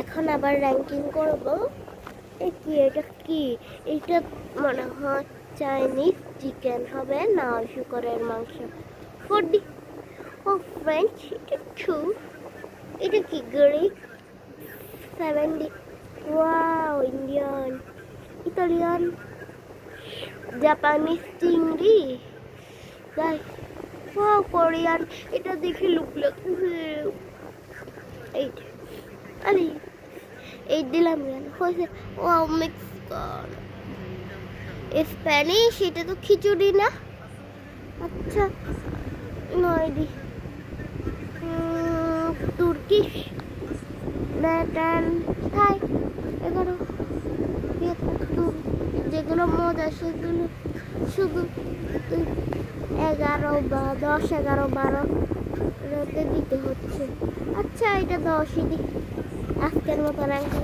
এখন আবার র্যাঙ্কিং করব। এটা কি? এটা মনে হয় চাইনিজ চিকেন হবে না শুকরের মাংস। 4D। ও ফ্রেঞ্চ, এটা 2। এটা কি Greek? 7D। Wow, Indian, Italian, Japanese চিংড়ি। তাই, ওয়াও, কোরিয়ান। এটা দেখে লুক লাগতেছে। এইট। আরে, এই দিলাম কেন হয়েছে? Wow, Mexican. স্প্যানিশ, এটা তো খিচুড়ি না? আচ্ছা, 9D। তুর্কিশ, ল্যাটান, থাই, 11। যেগুলো মজা সেগুলো শুধু 11 বা 10, 11, 12 দিতে হচ্ছে। আচ্ছা, এটা 10ই দিই। আজকের মতো র্যাঙ্কিং